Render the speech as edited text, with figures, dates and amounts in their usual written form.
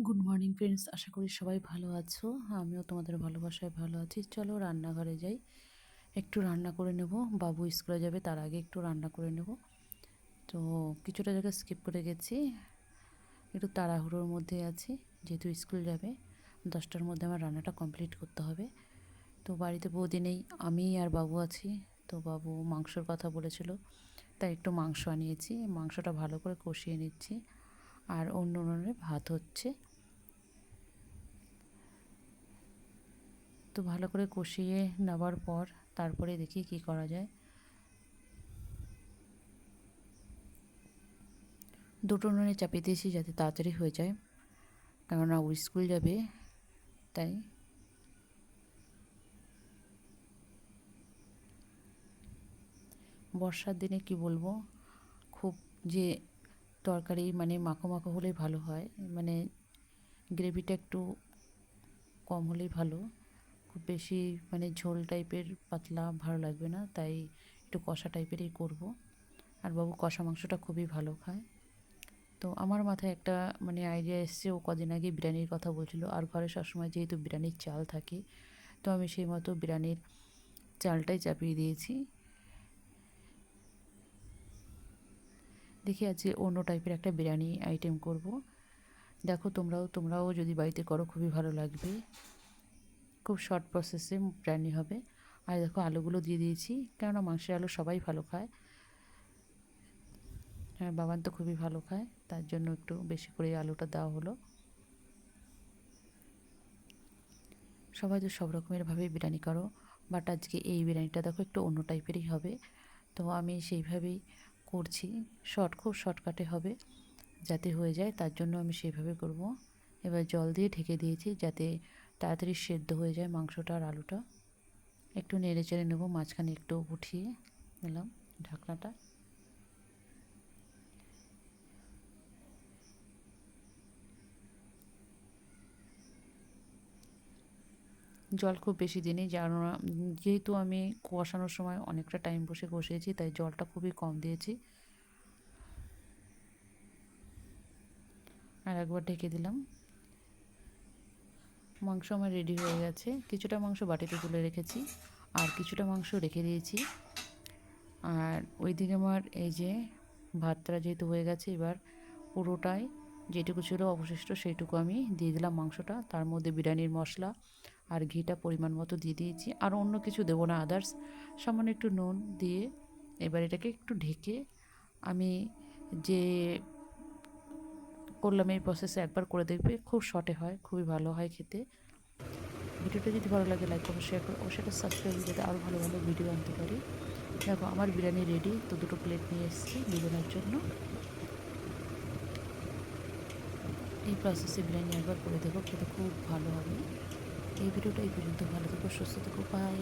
Good morning friends, আশা করি সবাই ভালো আছো। আমিও তোমাদের ভালোবাসায় ভালো আছি। চলো রান্নাঘরে যাই, একটু রান্না করে নেব। বাবু স্কুলে যাবে, তার আগে একটু রান্না করে নেব। তো কিছুটা জায়গা স্কিপ করে গেছি, একটু তাড়াহুড়োর মধ্যে আছি। যেহেতু স্কুল যাবে 10টার মধ্যে আমার রান্নাটা কমপ্লিট করতে হবে। তো বাড়িতে বৌদি নেই, আমি আর বাবু আছি। তো বাবু মাংসর কথা বলেছিল, তাই একটু মাংস আনিয়েছি। মাংসটা ভালো করে কষিয়ে নিচ্ছি, আর অন্য উনুনে ভাত হচ্ছে। তো ভালো করে কষিয়ে নেবার পর তারপরে দেখি কি করা যায়। দুটো উনুনে চাপিয়ে দিয়েছি যাতে তাড়াতাড়ি হয়ে যায়, কেননা ও স্কুল যাবে। তাই বর্ষার দিনে কি বলবো, খুব যে তরকারি মানে মাখো মাখো হলেই ভালো হয়, মানে গ্রেভিটা একটু কম হলেই ভালো। খুব বেশি মানে ঝোল টাইপের পাতলা ভালো লাগবে না, তাই একটু কষা টাইপেরই করব। আর বাবু কষা মাংসটা খুবই ভালো খায়। তো আমার মাথায় একটা মানে আইডিয়া এসছে, ও কদিন আগে বিরিয়ানির কথা বলছিল, আর ঘরে সবসময় যেহেতু বিরিয়ানির চাল থাকে, তো আমি সেই মতো বিরিয়ানির চালটাই চাপিয়ে দিয়েছি। দেখি আজকে অন্য টাইপের একটা বিরিয়ানি আইটেম করব। দেখো তোমরাও যদি বাড়িতে করো খুবই ভালো লাগবে, খুব শর্ট প্রসেসে বিরিয়ানি হবে। আর দেখো আলুগুলো দিয়ে দিয়েছি, কেননা মাংসের আলু সবাই ভালো খায়। হ্যাঁ, বাবান তো খুবই ভালো খায়, তার জন্য একটু বেশি করে আলুটা দেওয়া হলো। সবাই তো সব রকমেরভাবেই বিরিয়ানি করো, বাট আজকে এই বিরিয়ানিটা দেখো একটু অন্য টাইপেরই হবে। তো আমি সেইভাবেই করছি, খুব শর্টকাটে হবে, যাতে হয়ে যায় তার জন্য আমি সেইভাবে করব। এবার জল দিয়ে ঢেকে দিয়েছি যাতে তাড়াতাড়ি সেদ্ধ হয়ে যায় মাংসটা আর আলুটা। একটু নেড়ে চেড়ে নেবো, মাঝখানে একটু উঠিয়ে নিলাম ঢাকনাটা। জল খুব বেশি দিইনি, যেহেতু আমি কষানোর সময় অনেকটা টাইম বসে কষিয়েছি, তাই জলটা খুবই কম দিয়েছি। আর একবার ঢেকে দিলাম। মাংস আমার রেডি হয়ে গেছে, কিছুটা মাংস বাটিতে তুলে রেখেছি, আর কিছুটা মাংস রেখে দিয়েছি। আর ওইদিকে আমার এই যে ভাতটা যেহেতু হয়ে গেছে, এবার পুরোটাই যেটুকু ছিল অবশিষ্ট সেইটুকু আমি দিয়ে দিলাম মাংসটা। তার মধ্যে বিরিয়ানির মশলা আর ঘিটা পরিমাণ মতো দিয়ে দিয়েছি, আর অন্য কিছু দেবো না, আদার্স সামান্য একটু নুন দিয়ে এবার এটাকে একটু ঢেকে আমি যে করলাম এই প্রসেসে একবার করে দেখবে, খুব শর্টে হয়, খুবই ভালো হয় খেতে। ভিডিওটা যদি ভালো লাগে লাইক করো, শেয়ার করো, অবশ্যই সাবস্ক্রাইব, যাতে আরও ভালো ভালো ভিডিও আনতে পারি। দেখো আমার বিরিয়ানি রেডি, তো দুটো প্লেট নিয়ে এসেছি দুজনের জন্য। এই প্রসেসে বিরিয়ানি একবার করে দেখো, খেতে খুব ভালো হবে। এই ভিডিওটা এই পর্যন্ত, ভালো থেকো, সুস্থ থেকো, বাই।